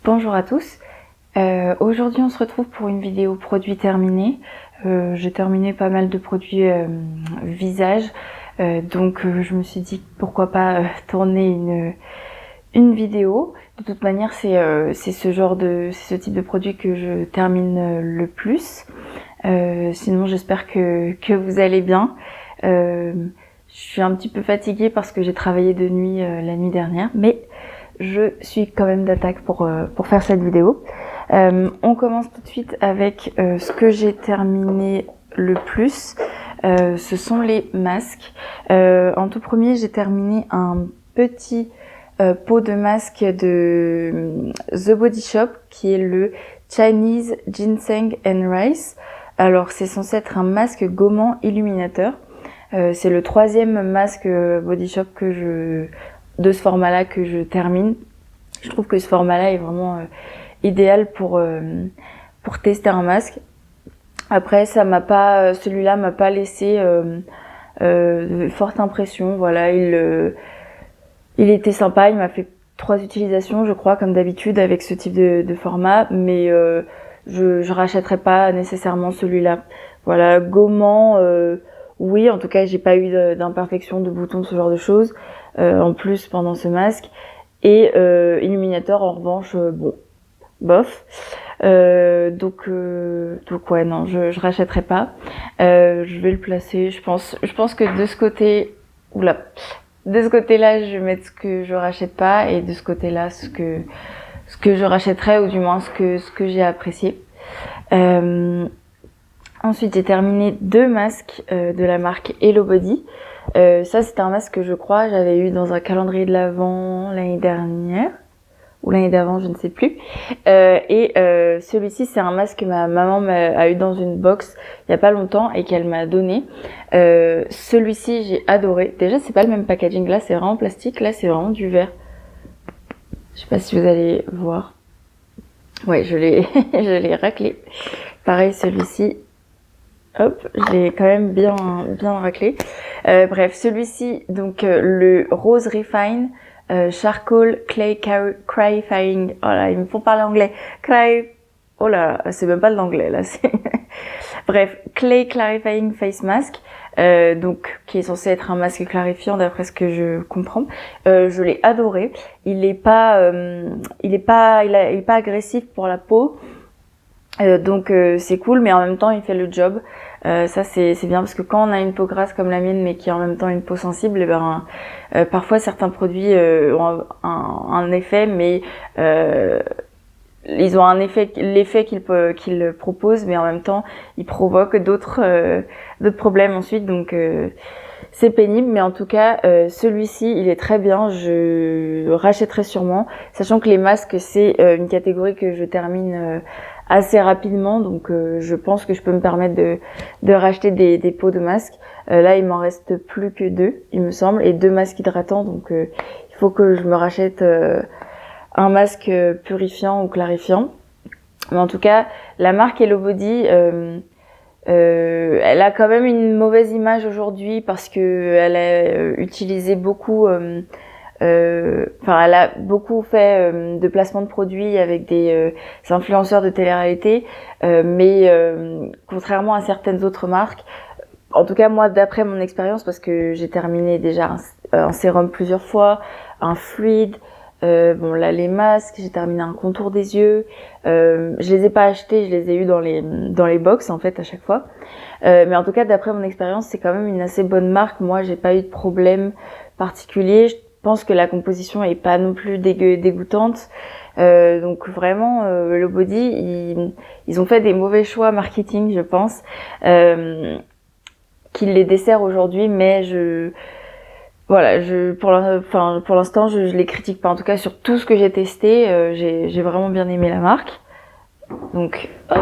Bonjour à tous, aujourd'hui on se retrouve pour une vidéo produit terminé. J'ai terminé pas mal de produits visage, donc je me suis dit pourquoi pas tourner une vidéo. De toute manière c'est ce type de produit que je termine le plus. Sinon j'espère que vous allez bien. Je suis un petit peu fatiguée parce que j'ai travaillé de nuit la nuit dernière, mais je suis quand même d'attaque pour faire cette vidéo. On commence tout de suite avec ce que j'ai terminé le plus. Ce sont les masques. En tout premier, j'ai terminé un petit pot de masque de The Body Shop qui est le Chinese Ginseng and Rice. Alors c'est censé être un masque gommant illuminateur. C'est le troisième masque Body Shop de ce format-là que je termine. Je trouve que ce format-là est vraiment idéal pour tester un masque. Après, celui-là m'a pas laissé forte impression. Voilà, il était sympa. Il m'a fait 3 utilisations, je crois, comme d'habitude avec ce type de format, mais je rachèterai pas nécessairement celui-là. Voilà, gommant. Oui, en tout cas, j'ai pas eu d'imperfection, de boutons, ce genre de choses. En plus, pendant ce masque. Et illuminateur, en revanche, bon, bof. Donc ouais, non, je rachèterai pas. Je vais le placer. Je pense que de ce côté-là, je vais mettre ce que je rachète pas, et de ce côté-là, ce que je rachèterai, ou du moins ce que j'ai apprécié. Ensuite, j'ai terminé 2 masques de la marque Hello Body. Ça, c'était un masque que je crois j'avais eu dans un calendrier de l'Avent l'année dernière ou l'année d'avant, je ne sais plus. Celui-ci, c'est un masque que ma maman a eu dans une box il y a pas longtemps et qu'elle m'a donné. Celui-ci, j'ai adoré. Déjà, c'est pas le même packaging. Là, c'est vraiment plastique. Là, c'est vraiment du verre. Je sais pas si vous allez voir. Ouais, je l'ai raclé. Pareil, celui-ci. Hop, je l'ai quand même bien raclé. Bref, celui-ci, donc le Rose Refine Charcoal Clay Clarifying. Oh là, ils me font parler anglais. Oh là, c'est même pas de l'anglais là. Bref, Clay Clarifying Face Mask. Donc qui est censé être un masque clarifiant d'après ce que je comprends. Je l'ai adoré. Il est pas agressif pour la peau. Donc c'est cool, mais en même temps il fait le job. Ça c'est bien, parce que quand on a une peau grasse comme la mienne mais qui a en même temps une peau sensible, parfois certains produits ont un effet, mais ils ont l'effet qu'ils proposent, mais en même temps ils provoquent d'autres problèmes ensuite. Donc c'est pénible, mais en tout cas celui-ci il est très bien. Je rachèterai sûrement, sachant que les masques c'est une catégorie que je termine assez rapidement, donc je pense que je peux me permettre de racheter des pots de masques. Là il m'en reste plus que 2 il me semble, et 2 masques hydratants, donc il faut que je me rachète un masque purifiant ou clarifiant. Mais en tout cas, la marque Hello Body, elle a quand même une mauvaise image aujourd'hui parce que elle a utilisé beaucoup elle a beaucoup fait de placements de produits avec des influenceurs de télé-réalité, mais contrairement à certaines autres marques, en tout cas moi d'après mon expérience, parce que j'ai terminé déjà un sérum plusieurs fois, un fluide, bon là les masques, j'ai terminé un contour des yeux, je les ai pas achetés, je les ai eu dans les box en fait à chaque fois, mais en tout cas d'après mon expérience c'est quand même une assez bonne marque. Moi j'ai pas eu de problème particulier. Je pense que la composition est pas non plus dégoûtante. Donc vraiment le Body, ils ont fait des mauvais choix marketing, je pense, qui les dessert aujourd'hui, mais pour l'instant je les critique pas. En tout cas sur tout ce que j'ai testé, j'ai vraiment bien aimé la marque. Donc hop,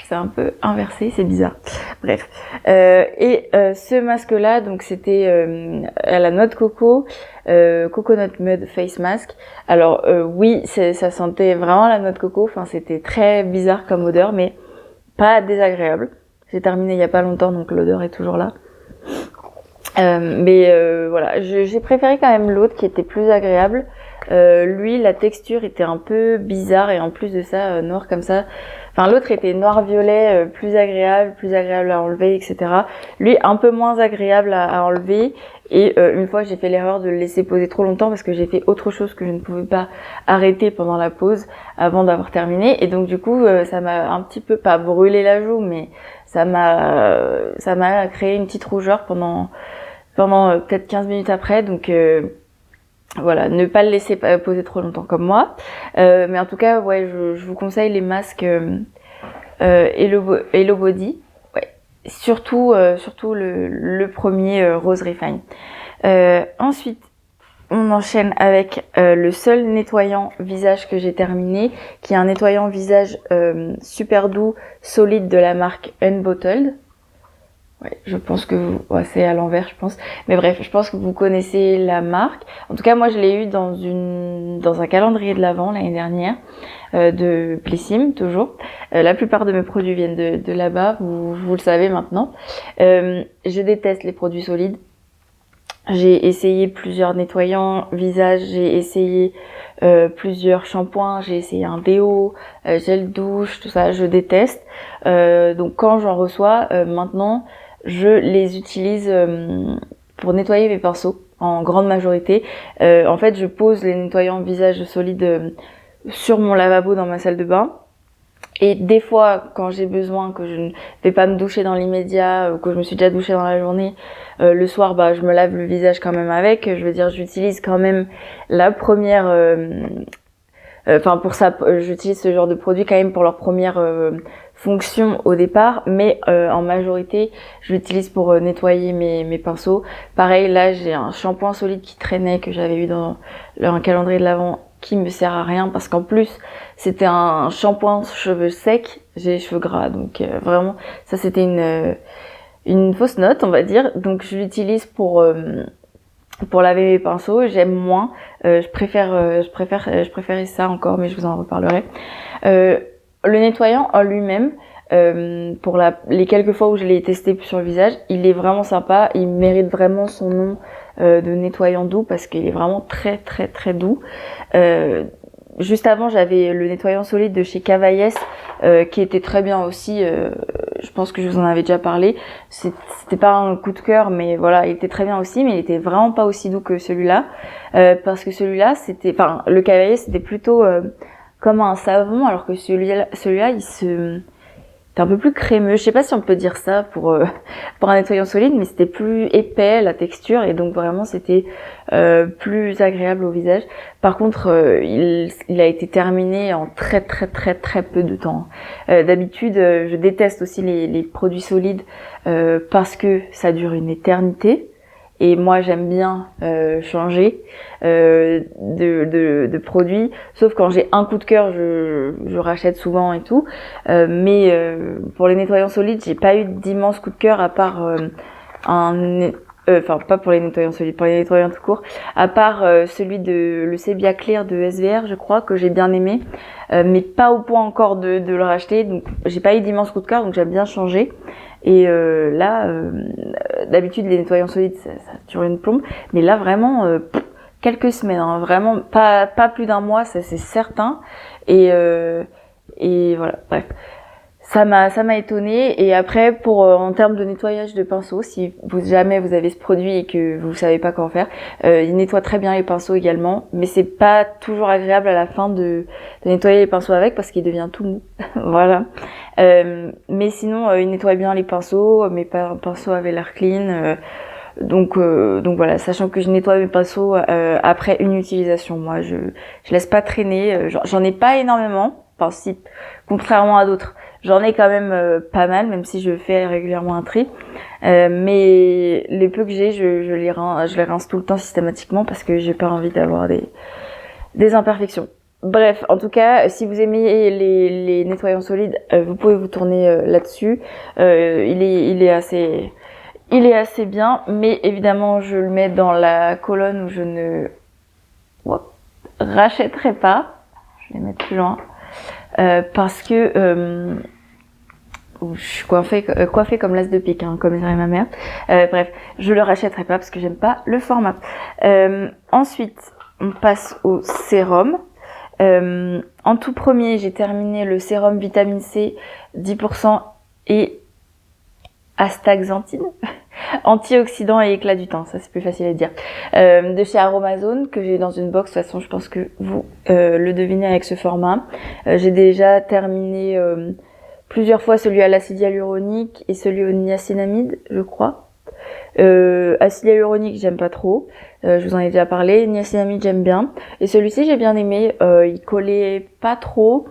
c'est un peu inversé, c'est bizarre. Bref. Ce masque-là, donc c'était à la noix de coco, Coconut Mud Face Mask. Alors oui, ça sentait vraiment la noix de coco. Enfin, c'était très bizarre comme odeur, mais pas désagréable. J'ai terminé il y a pas longtemps, donc l'odeur est toujours là. Voilà, j'ai préféré quand même l'autre qui était plus agréable. Lui, la texture était un peu bizarre et en plus de ça, noir comme ça. Enfin, l'autre était noir-violet, plus agréable à enlever, etc. Lui, un peu moins agréable à enlever. Et une fois, j'ai fait l'erreur de le laisser poser trop longtemps parce que j'ai fait autre chose que je ne pouvais pas arrêter pendant la pause avant d'avoir terminé. Et donc, du coup, ça m'a un petit peu, pas brûlé la joue, mais ça m'a créé une petite rougeur pendant peut-être 15 minutes après. Donc, voilà, ne pas le laisser poser trop longtemps comme moi. Mais en tout cas, ouais, je vous conseille les masques Hello Body. Ouais. Surtout le premier Rose Refine. Ensuite, on enchaîne avec le seul nettoyant visage que j'ai terminé, qui est un nettoyant visage super doux, solide de la marque Unbottled. Ouais, je pense que c'est à l'envers, je pense. Mais bref, je pense que vous connaissez la marque. En tout cas, moi, je l'ai eu dans un calendrier de l'Avent l'année dernière, de Plissim, toujours. La plupart de mes produits viennent de là-bas, vous le savez maintenant. Je déteste les produits solides. J'ai essayé plusieurs nettoyants visage, j'ai essayé plusieurs shampoings, j'ai essayé un déo, gel douche, tout ça, je déteste. Donc quand j'en reçois, maintenant, je les utilise pour nettoyer mes pinceaux en grande majorité. En fait, je pose les nettoyants visage solides sur mon lavabo dans ma salle de bain. Et des fois, quand j'ai besoin, que je ne vais pas me doucher dans l'immédiat, ou que je me suis déjà douchée dans la journée, le soir, je me lave le visage quand même avec. Je veux dire, j'utilise quand même la première... pour ça, j'utilise ce genre de produit quand même pour leur première fonction au départ, mais en majorité, je l'utilise pour nettoyer mes pinceaux. Pareil, là, j'ai un shampoing solide qui traînait, que j'avais eu dans un calendrier de l'Avent, qui me sert à rien parce qu'en plus c'était un shampoing cheveux secs, j'ai les cheveux gras, donc vraiment ça c'était une fausse note, on va dire. Donc je l'utilise pour laver mes pinceaux. J'aime moins, je préférais ça encore, mais je vous en reparlerai. Le nettoyant en lui-même, pour les quelques fois où je l'ai testé sur le visage, il est vraiment sympa, il mérite vraiment son nom de nettoyant doux parce qu'il est vraiment très très très doux. Juste avant, j'avais le nettoyant solide de chez Cavaillès qui était très bien aussi. Je pense que je vous en avais déjà parlé. C'était pas un coup de cœur, mais voilà, il était très bien aussi, mais il était vraiment pas aussi doux que celui-là, parce que celui-là, le Cavaillès, c'était plutôt comme un savon, alors que celui-là, c'était un peu plus crémeux. Je sais pas si on peut dire ça pour un nettoyant solide, mais c'était plus épais la texture et donc vraiment c'était plus agréable au visage. Par contre, il a été terminé en très très très très peu de temps. D'habitude, je déteste aussi les produits solides parce que ça dure une éternité. Et moi, j'aime bien changer de produits, sauf quand j'ai un coup de cœur, je rachète souvent et tout. Mais pour les nettoyants solides, j'ai pas eu d'immense coup de cœur à part pas pour les nettoyants solides, pour les nettoyants tout court, à part celui de le Sebia Clear de SVR, je crois, que j'ai bien aimé, mais pas au point encore de le racheter. Donc j'ai pas eu d'immense coup de cœur, donc j'aime bien changer. Et là, d'habitude les nettoyants solides ça dure une plombe, mais là vraiment quelques semaines, hein, vraiment pas plus d'un mois, ça c'est certain. Et voilà, bref. Ça m'a étonnée. Et après, en termes de nettoyage de pinceaux, si jamais vous avez ce produit et que vous savez pas quoi en faire, il nettoie très bien les pinceaux également, mais c'est pas toujours agréable à la fin de nettoyer les pinceaux avec parce qu'il devient tout mou. Voilà. Mais sinon, il nettoie bien les pinceaux. Mes pinceaux avaient l'air clean. Donc voilà, sachant que je nettoie mes pinceaux après une utilisation. Moi, je laisse pas traîner. J'en ai pas énormément. Enfin, si, contrairement à d'autres. J'en ai quand même pas mal, même si je fais régulièrement un tri. Mais les peu que j'ai, je les rince tout le temps systématiquement parce que j'ai pas envie d'avoir des imperfections. Bref, en tout cas, si vous aimez les nettoyants solides, vous pouvez vous tourner là-dessus. Il est assez bien, mais évidemment, je le mets dans la colonne où je ne rachèterai pas. Je vais le mettre plus loin. Parce que je suis coiffée comme l'as de pique, hein, comme dirait ma mère. Bref, je le rachèterai pas parce que j'aime pas le format. Ensuite, on passe au sérum. En tout premier, j'ai terminé le sérum vitamine C 10% et astaxanthine, antioxydant et éclat du teint, ça c'est plus facile à dire, de chez Aromazone, que j'ai dans une box. De toute façon je pense que vous le devinez avec ce format. J'ai déjà terminé plusieurs fois celui à l'acide hyaluronique et celui au niacinamide, je crois. Acide hyaluronique j'aime pas trop, je vous en ai déjà parlé. Niacinamide j'aime bien, et celui-ci j'ai bien aimé, il collait pas trop.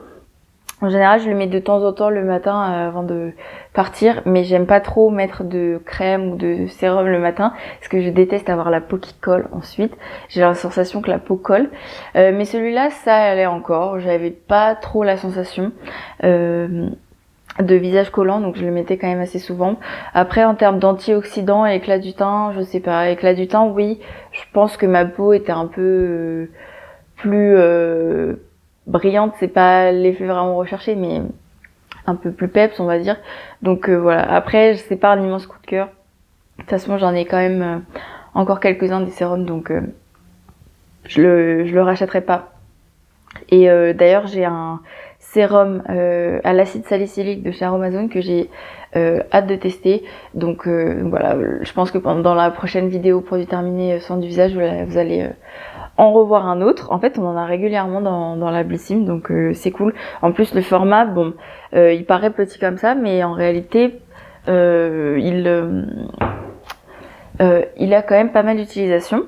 En général je le mets de temps en temps le matin avant de partir, mais j'aime pas trop mettre de crème ou de sérum le matin parce que je déteste avoir la peau qui colle ensuite. J'ai la sensation que la peau colle, mais celui-là ça allait encore, j'avais pas trop la sensation de visage collant, donc je le mettais quand même assez souvent. Après en termes d'antioxydants et éclat du teint, je sais pas, éclat du teint oui, je pense que ma peau était un peu plus brillante, c'est pas l'effet vraiment recherché, mais un peu plus peps on va dire. Donc voilà, après c'est pas un immense coup de cœur, de toute façon j'en ai quand même encore quelques-uns des sérums, donc je le rachèterai pas. Et d'ailleurs j'ai un sérum à l'acide salicylique de chez Aromazone que j'ai hâte de tester. Donc voilà, je pense que dans la prochaine vidéo produit terminé soin du visage, vous allez en revoir un autre. En fait on en a régulièrement dans la Blissim, donc c'est cool. En plus le format, bon, il paraît petit comme ça, mais en réalité il a quand même pas mal d'utilisation.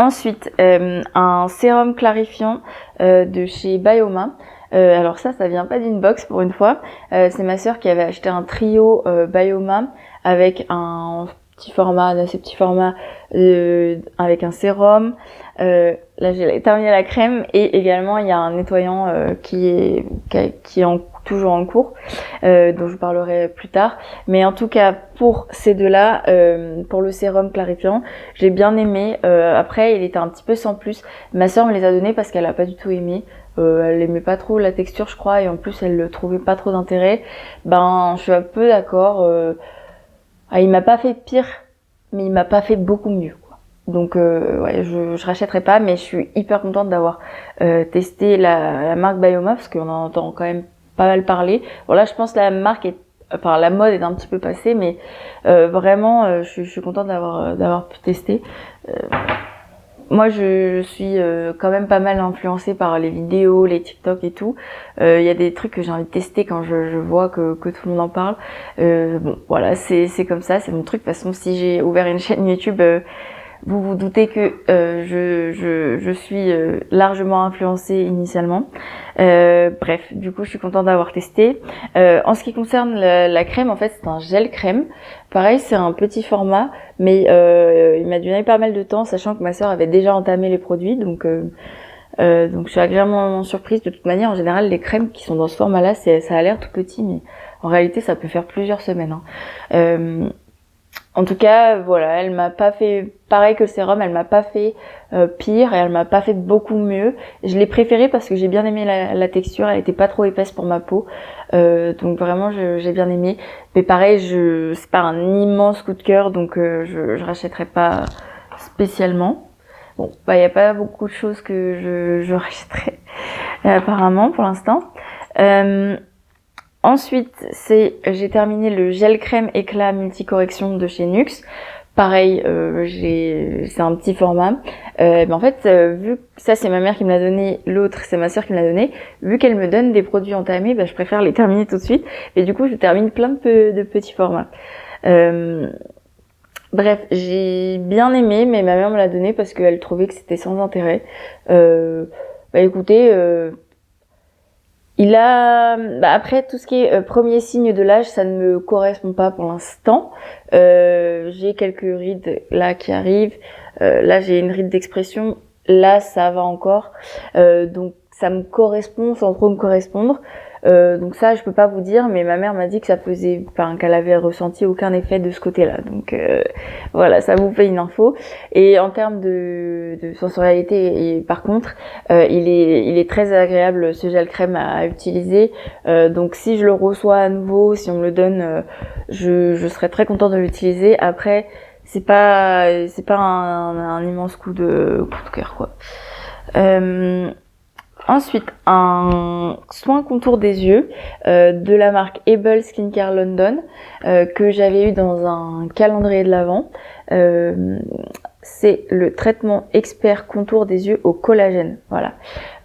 Ensuite, un sérum clarifiant de chez Bioma. Alors ça vient pas d'une box pour une fois. C'est ma sœur qui avait acheté un trio Bioma avec un petit format, un assez petit format avec un sérum. Là j'ai terminé la crème, et également il y a un nettoyant qui est toujours en cours, dont je vous parlerai plus tard. Mais en tout cas pour ces deux-là, pour le sérum clarifiant, j'ai bien aimé. Après il était un petit peu sans plus. Ma sœur me les a donnés parce qu'elle a pas du tout aimé. Elle aimait pas trop la texture je crois, et en plus elle le trouvait pas trop d'intérêt. Ben je suis un peu d'accord. Il m'a pas fait pire, mais il m'a pas fait beaucoup mieux, quoi. Donc ouais, je rachèterai pas, mais je suis hyper contente d'avoir testé la marque Bioma, parce qu'on en entend quand même pas mal parler. Bon là je pense que la marque la mode est un petit peu passée, mais vraiment je suis contente d'avoir pu tester. Moi je suis quand même pas mal influencée par les vidéos, les TikTok et tout. Il y a des trucs que j'ai envie de tester quand je vois que tout le monde en parle. Bon voilà, c'est comme ça, c'est mon truc. De toute façon si j'ai ouvert une chaîne YouTube, vous vous doutez que je suis largement influencée initialement. Bref, du coup je suis contente d'avoir testé. En ce qui concerne la crème, en fait c'est un gel crème. Pareil, c'est un petit format, mais il m'a duré pas mal de temps, sachant que ma sœur avait déjà entamé les produits, donc je suis agréablement surprise. De toute manière, en général, les crèmes qui sont dans ce format-là, ça a l'air tout petit, mais en réalité, ça peut faire plusieurs semaines. En tout cas, voilà, elle m'a pas fait pareil que le sérum, elle m'a pas fait pire, et elle m'a pas fait beaucoup mieux. Je l'ai préférée parce que j'ai bien aimé la texture, elle était pas trop épaisse pour ma peau, donc vraiment j'ai bien aimé. Mais pareil, c'est pas un immense coup de cœur, donc je rachèterai pas spécialement. Bon, bah y a pas beaucoup de choses que je rachèterai apparemment pour l'instant. Ensuite, j'ai terminé le gel crème éclat multicorrection de chez Nuxe. Pareil, c'est un petit format. Mais en fait, vu que ça c'est ma mère qui me l'a donné, l'autre c'est ma sœur qui me l'a donné, vu qu'elle me donne des produits entamés, je préfère les terminer tout de suite. Et du coup, je termine plein de petits formats. Bref, j'ai bien aimé, mais ma mère me l'a donné parce qu'elle trouvait que c'était sans intérêt. Écoutez, après tout ce qui est premier signe de l'âge, ça ne me correspond pas pour l'instant. J'ai quelques rides là qui arrivent. Là j'ai une ride d'expression. Là ça va encore. Donc ça me correspond sans trop me correspondre. Donc ça je peux pas vous dire, mais ma mère m'a dit que qu'elle avait ressenti aucun effet de ce côté-là. Donc voilà, ça vous fait une info. Et en termes de sensorialité, et par contre, il est très agréable ce gel crème à utiliser. Donc si je le reçois à nouveau, si on me le donne, je serais très contente de l'utiliser. Après, c'est pas un immense coup de cœur, quoi. Ensuite, un soin contour des yeux de la marque Able Skincare London que j'avais eu dans un calendrier de l'Avent. C'est le traitement expert contour des yeux au collagène. Voilà.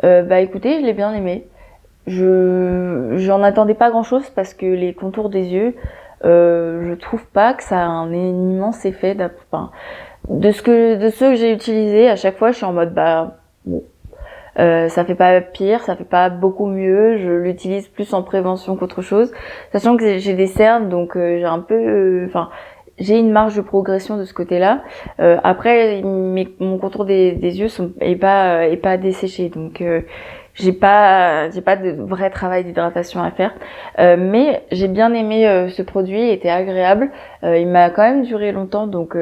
Bah écoutez, je l'ai bien aimé. J'en attendais pas grand chose parce que les contours des yeux, je trouve pas que ça a un immense effet. Enfin, de ceux que j'ai utilisés, à chaque fois, je suis en mode bah bon. Ça fait pas pire, ça fait pas beaucoup mieux. Je l'utilise plus en prévention qu'autre chose, sachant que j'ai des cernes, donc j'ai un peu, j'ai une marge de progression de ce côté-là. Après, mon contour des yeux est pas desséché, donc j'ai pas de vrai travail d'hydratation à faire. Mais j'ai bien aimé ce produit, il était agréable. Il m'a quand même duré longtemps, donc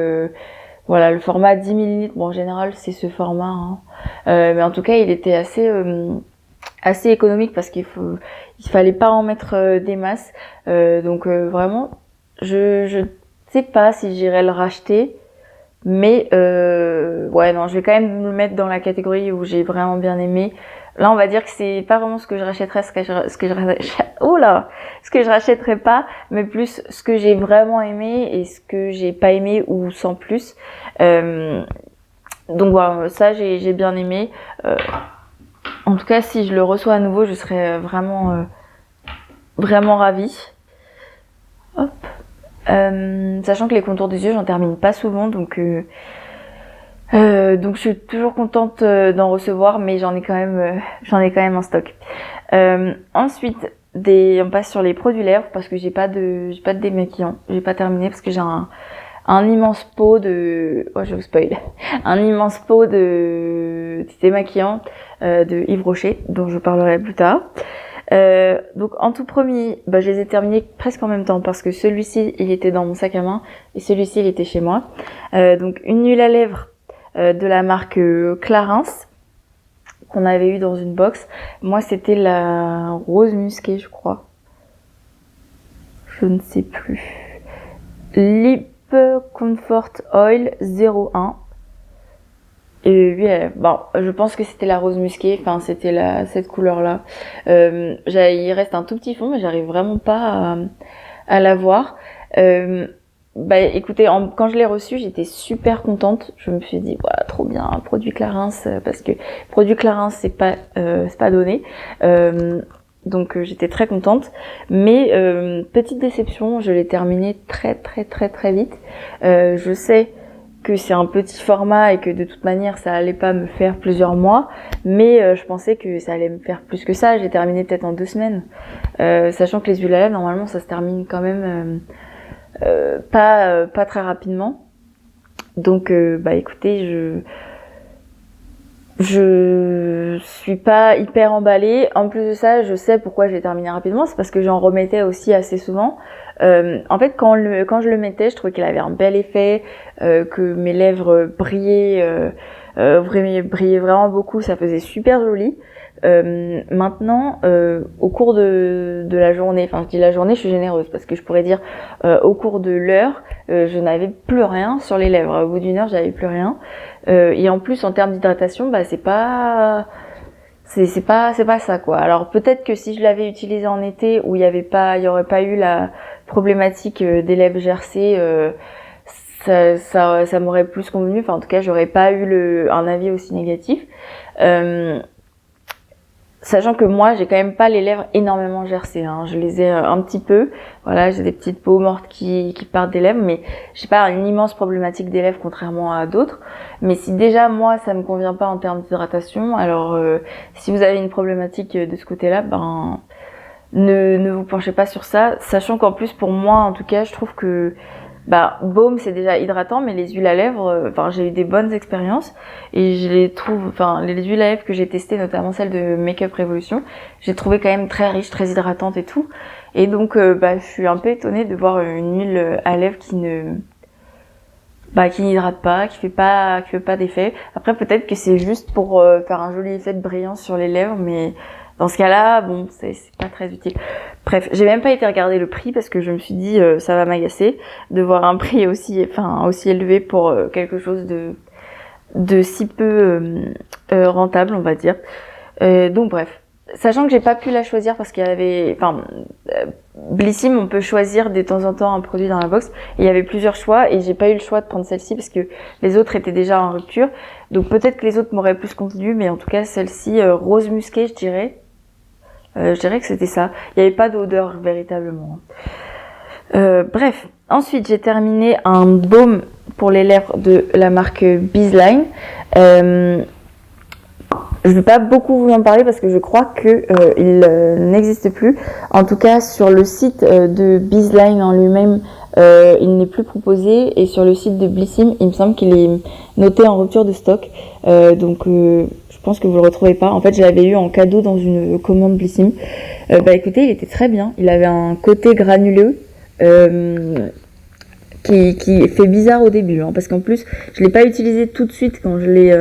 voilà, le format 10 ml, bon en général c'est ce format, hein. Mais en tout cas il était assez économique parce il fallait pas en mettre des masses. Donc vraiment, je sais pas si j'irai le racheter, mais ouais non, je vais quand même le mettre dans la catégorie où j'ai vraiment bien aimé. Là, on va dire que c'est pas vraiment ce que je rachèterais, ce que je rachèterais pas, mais plus ce que j'ai vraiment aimé et ce que j'ai pas aimé ou sans plus. Donc voilà, ça j'ai bien aimé. En tout cas, si je le reçois à nouveau, je serais vraiment ravie. Hop. Sachant que les contours des yeux, j'en termine pas souvent, donc je suis toujours contente d'en recevoir, mais j'en ai quand même en stock. Ensuite, on passe sur les produits lèvres parce que j'ai pas de démaquillant. J'ai pas terminé parce que j'ai un immense pot de, oh je vous spoil, un immense pot de démaquillant de Yves Rocher, dont je parlerai plus tard. Donc en tout premier, je les ai terminés presque en même temps parce que celui-ci il était dans mon sac à main et celui-ci il était chez moi. Donc une huile à lèvres de la marque Clarins qu'on avait eu dans une box. Moi c'était la rose musquée, je crois. Je ne sais plus. Lip Comfort Oil 01. Et oui, bon, je pense que c'était la rose musquée, enfin c'était cette couleur-là. Il reste un tout petit fond, mais j'arrive vraiment pas à la voir. Écoutez, quand je l'ai reçu, j'étais super contente. Je me suis dit, voilà, trop bien, produit Clarins, parce que produit Clarins, c'est pas donné. Donc j'étais très contente. Mais petite déception, je l'ai terminé très vite. Je sais que c'est un petit format et que de toute manière ça allait pas me faire plusieurs mois, mais je pensais que ça allait me faire plus que ça. J'ai terminé peut-être en 2 semaines, sachant que les huiles à lèvres normalement ça se termine quand même pas très rapidement. Donc écoutez, je suis pas hyper emballée. En plus de ça, je sais pourquoi j'ai terminé rapidement, c'est parce que j'en remettais aussi assez souvent. En fait, quand je le mettais, je trouvais qu'il avait un bel effet, que mes lèvres brillaient vraiment beaucoup, ça faisait super joli. Maintenant, au cours de la journée, enfin je dis la journée, je suis généreuse parce que je pourrais dire au cours de l'heure, je n'avais plus rien sur les lèvres. Au bout d'1 heure, j'avais plus rien. Et en plus, en termes d'hydratation, c'est pas ça quoi. Alors peut-être que si je l'avais utilisé en été où il y aurait pas eu la problématique des lèvres gercées, ça m'aurait plus convenu. Enfin en tout cas, j'aurais pas eu un avis aussi négatif. Sachant que moi, j'ai quand même pas les lèvres énormément gercées, hein. Je les ai un petit peu. Voilà, j'ai des petites peaux mortes qui partent des lèvres, mais j'ai pas une immense problématique des lèvres contrairement à d'autres. Mais si déjà moi, ça me convient pas en termes d'hydratation, alors si vous avez une problématique de ce côté-là, ne vous penchez pas sur ça. Sachant qu'en plus, pour moi, en tout cas, je trouve que baume c'est déjà hydratant, mais les huiles à lèvres, j'ai eu des bonnes expériences et je les trouve, les huiles à lèvres que j'ai testées, notamment celle de Makeup Revolution, j'ai trouvé quand même très riche, très hydratante et tout. Et donc je suis un peu étonnée de voir une huile à lèvres qui n'hydrate pas, qui fait pas d'effet. Après peut-être que c'est juste pour faire un joli effet de brillance sur les lèvres, mais dans ce cas-là, bon, c'est pas très utile. Bref, j'ai même pas été regarder le prix parce que je me suis dit ça va m'agacer de voir un prix aussi élevé pour quelque chose de si peu rentable, on va dire. Donc bref, sachant que j'ai pas pu la choisir parce qu'il y avait, Blissim, on peut choisir de temps en temps un produit dans la box. Et il y avait plusieurs choix et j'ai pas eu le choix de prendre celle-ci parce que les autres étaient déjà en rupture. Donc peut-être que les autres m'auraient plus convenu, mais en tout cas celle-ci rose musqué, je dirais. Je dirais que c'était ça. Il n'y avait pas d'odeur véritablement. Bref, ensuite j'ai terminé un baume pour les lèvres de la marque Bizline. Je ne vais pas beaucoup vous en parler parce que je crois que il n'existe plus. En tout cas, sur le site de Bizline en lui-même, il n'est plus proposé. Et sur le site de Blissim, il me semble qu'il est noté en rupture de stock. Donc, je pense que vous le retrouvez pas. En fait, je l'avais eu en cadeau dans une commande Blissim. Écoutez, il était très bien. Il avait un côté granuleux. Qui fait bizarre au début, parce qu'en plus je l'ai pas utilisé tout de suite quand je l'ai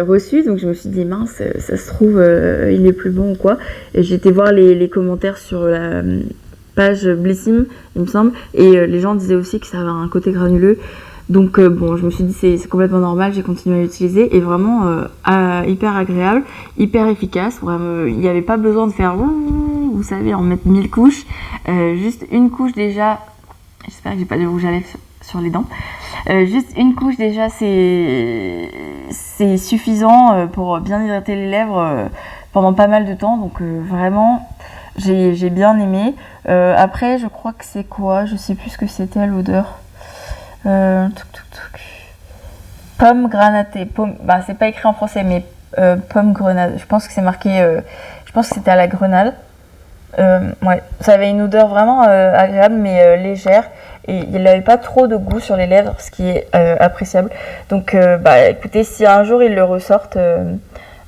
reçu, donc je me suis dit mince, ça se trouve il est plus bon ou quoi, et j'ai été voir les commentaires sur la page Blissim, il me semble, et les gens disaient aussi que ça avait un côté granuleux, donc bon, je me suis dit c'est complètement normal, j'ai continué à l'utiliser, et vraiment hyper agréable, hyper efficace, vraiment, il n'y avait pas besoin de faire vous savez, en mettre 1000 couches, juste une couche déjà. J'espère que j'ai pas de rouge à lèvres sur les dents. Juste une couche déjà, c'est suffisant pour bien hydrater les lèvres pendant pas mal de temps. Donc vraiment, j'ai bien aimé. Après, je crois que c'est quoi? Je sais plus ce que c'était l'odeur. Pomme granatée. C'est pas écrit en français, mais pomme grenade. Je pense que c'est marqué. Je pense que c'était à la grenade. Ouais, ça avait une odeur vraiment agréable mais légère et il n'avait pas trop de goût sur les lèvres, ce qui est appréciable. Donc écoutez, si un jour ils le ressortent,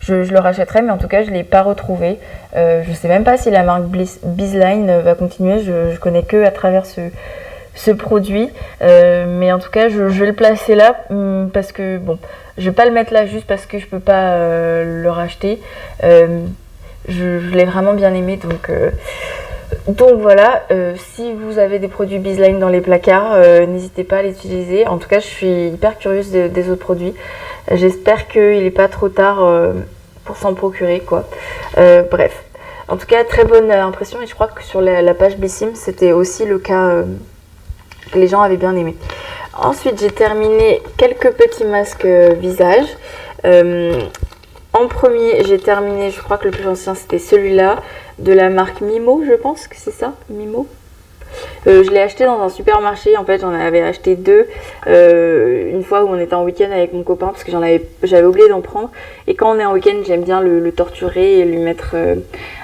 je le rachèterai, mais en tout cas je ne l'ai pas retrouvé. Je sais même pas si la marque Bizline va continuer, je connais que à travers ce produit, mais en tout cas je vais le placer là parce que bon, je vais pas le mettre là juste parce que je peux pas le racheter. Je l'ai vraiment bien aimé, donc voilà, si vous avez des produits Bizline dans les placards, n'hésitez pas à les utiliser. En tout cas, je suis hyper curieuse des autres produits. J'espère qu'il n'est pas trop tard pour s'en procurer, quoi. Bref, en tout cas, très bonne impression, et je crois que sur la page Blissim, c'était aussi le cas que les gens avaient bien aimé. Ensuite, j'ai terminé quelques petits masques visage. En premier, j'ai terminé, je crois que le plus ancien c'était celui-là, de la marque Mimo, je pense que c'est ça, Mimo. Je l'ai acheté dans un supermarché, en fait j'en avais acheté deux, une fois où on était en week-end avec mon copain, parce que j'avais oublié d'en prendre, et quand on est en week-end j'aime bien le torturer et lui mettre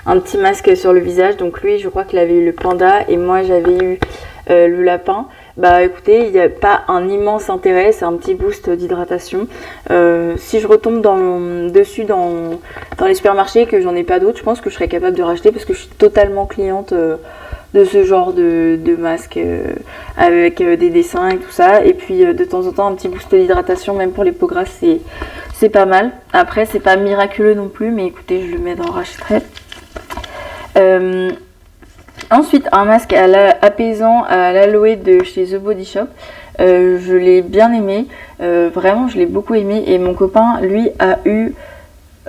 un petit masque sur le visage. Donc lui, je crois qu'il avait eu le panda et moi j'avais eu le lapin. Écoutez, il n'y a pas un immense intérêt, c'est un petit boost d'hydratation. Si je retombe dessus dans les supermarchés et que j'en ai pas d'autres, je pense que je serais capable de racheter parce que je suis totalement cliente de ce genre de masque avec des dessins et tout ça. Et puis de temps en temps un petit boost d'hydratation, même pour les peaux grasses, c'est pas mal. Après, c'est pas miraculeux non plus, mais écoutez, je le mets dans rachèterai. Ensuite, un masque apaisant à l'aloe de chez The Body Shop. Je l'ai bien aimé, vraiment je l'ai beaucoup aimé, et mon copain lui a eu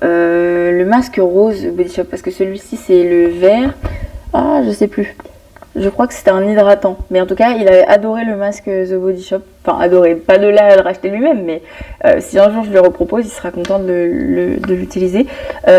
le masque rose The Body Shop parce que celui-ci c'est le vert. Ah, je sais plus. Je crois que c'était un hydratant. Mais en tout cas, il avait adoré le masque The Body Shop. Enfin, adoré. Pas de là à le racheter lui-même, mais si un jour je le repropose, il sera content de l'utiliser.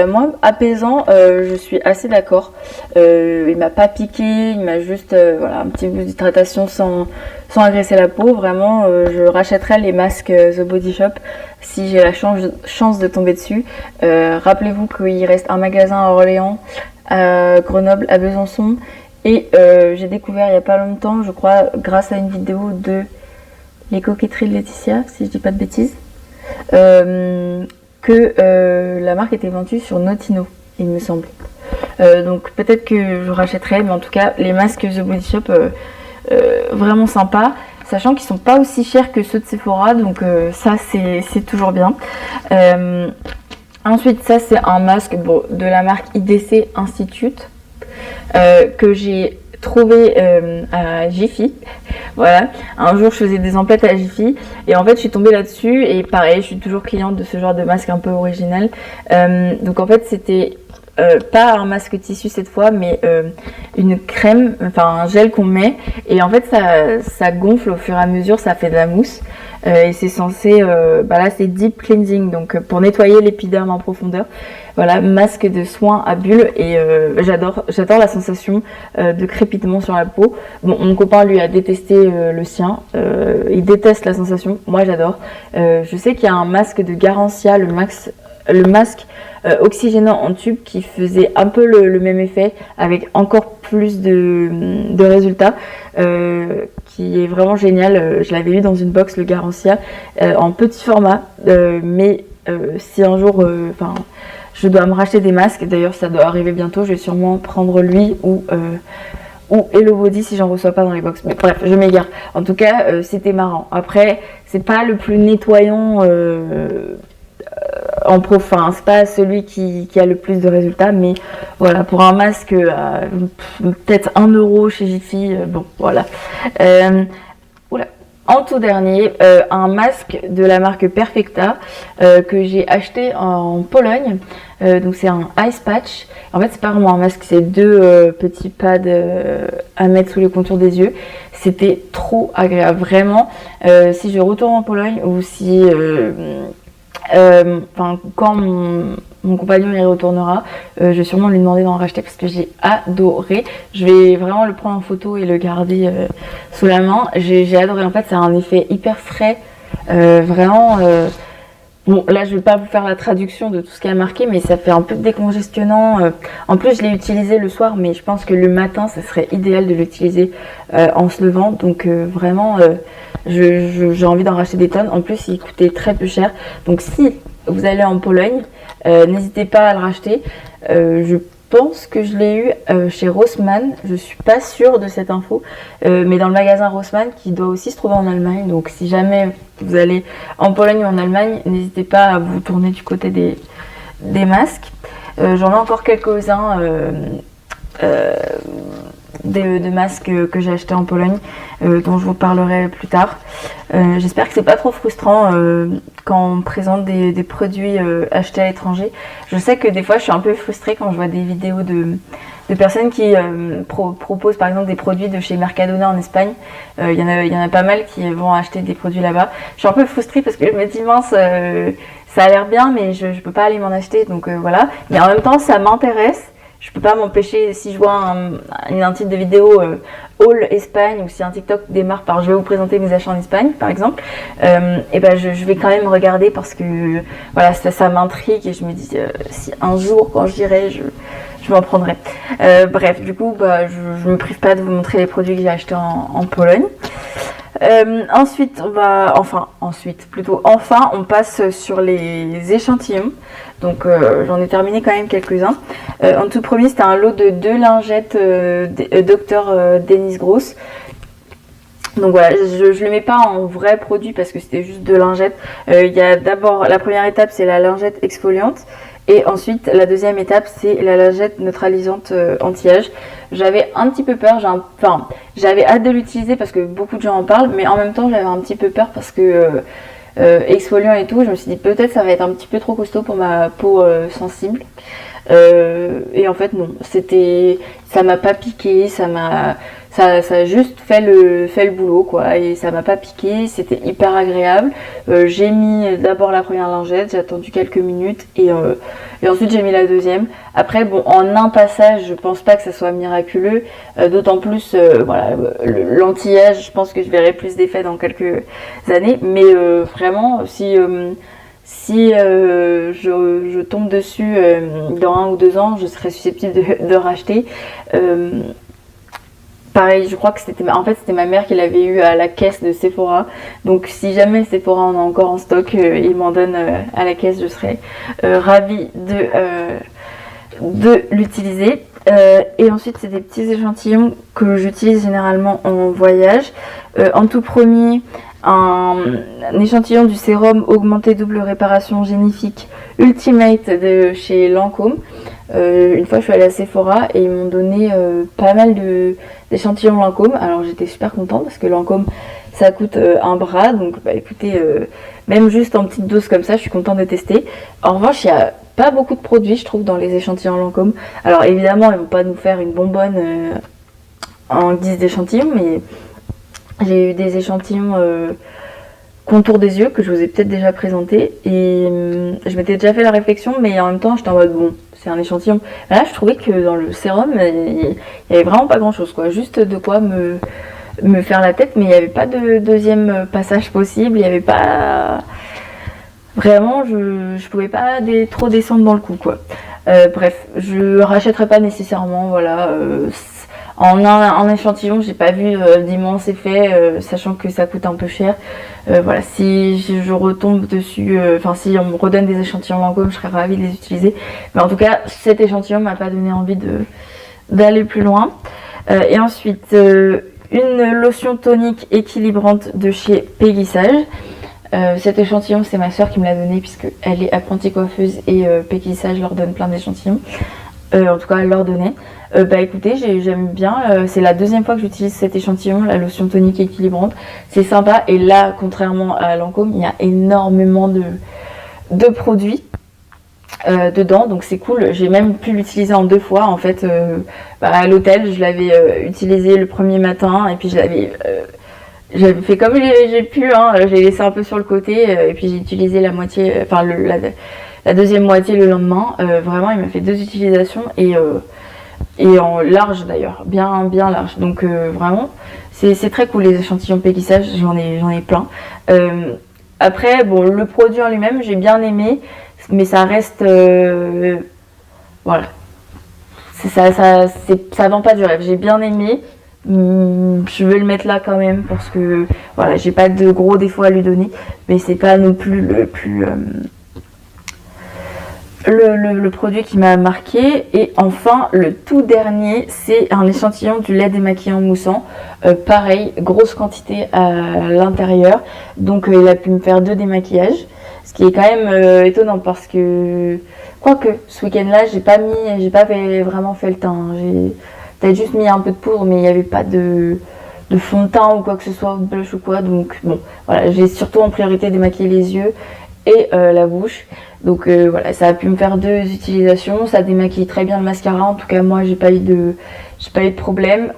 Moi, apaisant, je suis assez d'accord. Il m'a pas piqué, il m'a juste un petit boost d'hydratation sans agresser la peau. Vraiment, je rachèterai les masques The Body Shop si j'ai la chance de tomber dessus. Rappelez-vous qu'il reste un magasin à Orléans, à Grenoble, à Besançon. Et j'ai découvert il n'y a pas longtemps, je crois, grâce à une vidéo de Les Coquetteries de Laetitia, si je dis pas de bêtises, que la marque était vendue sur Notino, il me semble. Donc peut-être que je rachèterai, mais en tout cas, les masques The Body Shop, vraiment sympa, sachant qu'ils sont pas aussi chers que ceux de Sephora, donc ça c'est toujours bien. Ensuite, ça c'est un masque de la marque IDC Institute. que j'ai trouvé à Jiffy. Voilà, un jour je faisais des emplettes à Jiffy et en fait je suis tombée là-dessus et pareil, je suis toujours cliente de ce genre de masque un peu original. Donc en fait c'était pas un masque tissu cette fois, mais une crème, enfin un gel qu'on met et en fait ça gonfle au fur et à mesure, ça fait de la mousse. Et c'est censé, là c'est deep cleansing, donc pour nettoyer l'épiderme en profondeur. Voilà, masque de soins à bulles et j'adore la sensation de crépitement sur la peau. Bon, mon copain lui a détesté le sien, il déteste la sensation, moi j'adore. Je sais qu'il y a un masque de Garancia, le masque oxygénant en tube qui faisait un peu le même effet avec encore plus de résultats, qui est vraiment génial. Je l'avais eu dans une box, le Garancia, en petit format, mais si un jour je dois me racheter des masques, d'ailleurs ça doit arriver bientôt, je vais sûrement prendre lui ou Hello Body si j'en reçois pas dans les box. Mais bref, je m'égare. En tout cas, c'était marrant. Après, c'est pas le plus nettoyant en profond, c'est pas celui qui a le plus de résultats, mais voilà, pour un masque à peut-être 1 euro chez Jiffy, bon voilà. En tout dernier, un masque de la marque Perfecta que j'ai acheté en Pologne. Donc c'est un ice patch. En fait c'est pas vraiment un masque, c'est 2 petits pads à mettre sous les contours des yeux. C'était trop agréable, vraiment. Si je retourne en Pologne ou si quand mon compagnon y retournera, je vais sûrement lui demander d'en racheter parce que j'ai adoré. Je vais vraiment le prendre en photo et le garder sous la main. J'ai adoré, en fait ça a un effet hyper frais, vraiment. Bon, là je vais pas vous faire la traduction de tout ce qui a marqué, mais ça fait un peu décongestionnant. En plus je l'ai utilisé le soir, mais je pense que le matin ça serait idéal de l'utiliser en se levant. Donc vraiment j'ai envie d'en racheter des tonnes. En plus il coûtait très peu cher. Donc si vous allez en Pologne, n'hésitez pas à le racheter. Je pense que je l'ai eu chez Rossmann, je suis pas sûre de cette info, mais dans le magasin Rossmann qui doit aussi se trouver en Allemagne. Donc si jamais vous allez en Pologne ou en Allemagne, n'hésitez pas à vous tourner du côté des masques. J'en ai encore quelques-uns de masques que j'ai acheté en Pologne, dont je vous parlerai plus tard. J'espère que c'est pas trop frustrant quand on présente des produits achetés à l'étranger. Je sais que des fois je suis un peu frustrée quand je vois des vidéos de personnes qui proposent par exemple des produits de chez Mercadona en Espagne. Il y en a pas mal qui vont acheter des produits là-bas. Je suis un peu frustrée parce que je me dis mince, ça a l'air bien mais je peux pas aller m'en acheter, donc voilà. Mais en même temps ça m'intéresse. Je peux pas m'empêcher, si je vois un titre de vidéo Haul Espagne, ou si un TikTok démarre par je vais vous présenter mes achats en Espagne par exemple, et ben je vais quand même regarder parce que voilà, ça m'intrigue et je me dis si un jour quand j'irai je m'en prendrai. Bref, du coup je me prive pas de vous montrer les produits que j'ai achetés en Pologne. Ensuite on passe sur les échantillons. Donc j'en ai terminé quand même quelques-uns. En tout premier, c'était un lot de 2 lingettes Dr Dennis Gross. Donc voilà, je le mets pas en vrai produit parce que c'était juste 2 lingettes. Il y a d'abord, la première étape c'est la lingette exfoliante. Et ensuite, la deuxième étape, c'est la lingette neutralisante anti-âge. J'avais un petit peu peur, j'avais hâte de l'utiliser parce que beaucoup de gens en parlent, mais en même temps, j'avais un petit peu peur parce que exfoliant et tout, je me suis dit peut-être ça va être un petit peu trop costaud pour ma peau sensible. Et en fait non, ça m'a pas piqué, ça a juste fait le boulot quoi, et ça m'a pas piqué, c'était hyper agréable. J'ai mis d'abord la première lingette, j'ai attendu quelques minutes et ensuite j'ai mis la deuxième. Après bon, en un passage je pense pas que ça soit miraculeux, d'autant plus voilà, l'anti-âge, je pense que je verrai plus d'effets dans quelques années, mais vraiment si je tombe dessus dans 1 ou 2 ans, je serais susceptible de racheter. Pareil, je crois que c'était ma mère qui l'avait eu à la caisse de Sephora. Donc si jamais Sephora en a encore en stock, il m'en donne à la caisse, je serais ravie de l'utiliser. Et ensuite c'est des petits échantillons que j'utilise généralement en voyage. En tout premier, un échantillon du sérum augmenté double réparation génifique Ultimate de chez Lancôme. Une fois je suis allée à Sephora et ils m'ont donné pas mal d'échantillons Lancôme. Alors j'étais super contente parce que Lancôme ça coûte un bras, donc bah écoutez, même juste en petite dose comme ça, je suis contente de tester. En revanche, il y a pas beaucoup de produits, je trouve, dans les échantillons Lancôme. Alors évidemment, ils vont pas nous faire une bonbonne en guise d'échantillon, mais j'ai eu des échantillons contour des yeux que je vous ai peut-être déjà présenté et je m'étais déjà fait la réflexion, mais en même temps, j'étais en mode bon, c'est un échantillon. Là, je trouvais que dans le sérum, il y avait vraiment pas grand-chose, quoi. Juste de quoi me faire la tête, mais il n'y avait pas de deuxième passage possible, il n'y avait pas... Vraiment, je pouvais pas trop descendre dans le coup, quoi. Bref, je rachèterai pas nécessairement, voilà. En échantillon, j'ai pas vu d'immenses effets, sachant que ça coûte un peu cher. Voilà, si je retombe dessus, enfin si on me redonne des échantillons Lancôme, je serais ravie de les utiliser. Mais en tout cas, cet échantillon m'a pas donné envie d'aller plus loin. Et ensuite, une lotion tonique équilibrante de chez Peggy Sage. Cet échantillon, c'est ma soeur qui me l'a donné puisqu'elle est apprentie coiffeuse et Peggy Sage leur donne plein d'échantillons. En tout cas, elle leur donnait. Bah écoutez, j'aime bien. C'est la deuxième fois que j'utilise cet échantillon, la lotion tonique équilibrante. C'est sympa. Et là, contrairement à Lancôme, il y a énormément de produits dedans, donc c'est cool. J'ai même pu l'utiliser en 2 fois en fait. À l'hôtel, je l'avais utilisé le premier matin et puis j'avais fait comme j'ai pu, hein, j'ai laissé un peu sur le côté et puis j'ai utilisé la moitié, enfin la deuxième moitié le lendemain. Vraiment, il m'a fait 2 utilisations et en large d'ailleurs, bien large. Donc vraiment, c'est très cool les échantillons Peggy Sage, j'en ai plein. Après, bon, le produit en lui-même, j'ai bien aimé, mais ça reste, voilà, ça vend pas du rêve. J'ai bien aimé. Je vais le mettre là quand même parce que voilà, j'ai pas de gros défauts à lui donner, mais c'est pas non plus le produit qui m'a marqué. Et enfin, le tout dernier, c'est un échantillon du lait démaquillant moussant. Pareil, grosse quantité à l'intérieur, donc il a pu me faire 2 démaquillages, ce qui est quand même étonnant parce que quoique ce week-end-là, j'ai pas vraiment fait le teint. J'ai peut-être juste mis un peu de poudre, mais il n'y avait pas de fond de teint ou quoi que ce soit, de blush ou quoi. Donc bon, voilà, j'ai surtout en priorité démaquillé les yeux et la bouche. Donc voilà, ça a pu me faire 2 utilisations. Ça démaquille très bien le mascara. En tout cas, moi, j'ai pas eu de problème.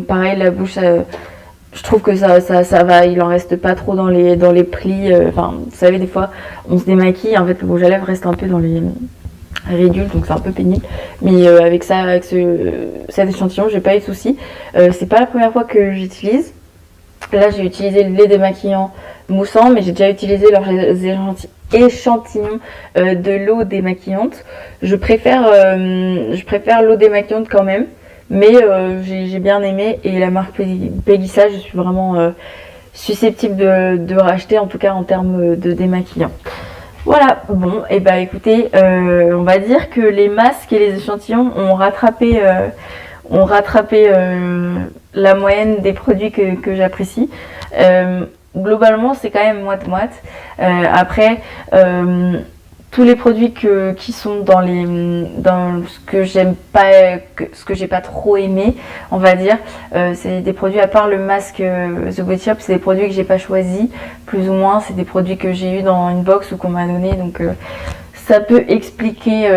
Pareil, la bouche, je trouve que ça va. Il en reste pas trop dans les plis. Enfin, vous savez, des fois, on se démaquille. En fait, le rouge à lèvres reste un peu dans les ridules, donc c'est un peu pénible. Mais avec cet échantillon, j'ai pas eu de soucis. C'est pas la première fois que j'utilise. Là, j'ai utilisé le lait démaquillant moussant, mais j'ai déjà utilisé leurs échantillons de l'eau démaquillante. Je préfère l'eau démaquillante quand même, mais j'ai bien aimé. Et la marque Peggy Sage, je suis vraiment susceptible de racheter, en tout cas en termes de démaquillant. Voilà, bon, et bah écoutez, on va dire que les masques et les échantillons ont rattrapé la moyenne des produits que j'apprécie. Globalement, c'est quand même moite-moite. Après, tous les produits qui sont dans ce que j'aime pas, ce que j'ai pas trop aimé, on va dire, c'est des produits, à part le masque The Body Shop, c'est des produits que j'ai pas choisis, plus ou moins. C'est des produits que j'ai eu dans une box ou qu'on m'a donné, donc ça peut expliquer.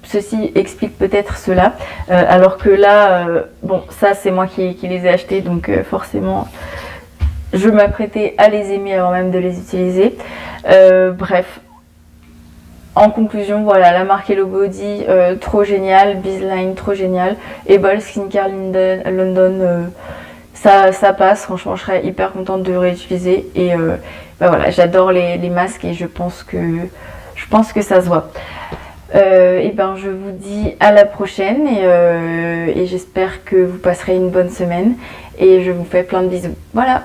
Ceci explique peut-être cela, alors que là, bon, ça c'est moi qui les ai achetés, donc forcément je m'apprêtais à les aimer avant même de les utiliser. Bref, en conclusion, voilà, la marque Hello Body, trop géniale, Bizline, trop géniale, et Ball Skincare London, ça passe. Franchement, je serais hyper contente de réutiliser, et bah voilà, j'adore les masques et je pense que ça se voit. Et ben je vous dis à la prochaine et j'espère que vous passerez une bonne semaine et je vous fais plein de bisous. Voilà.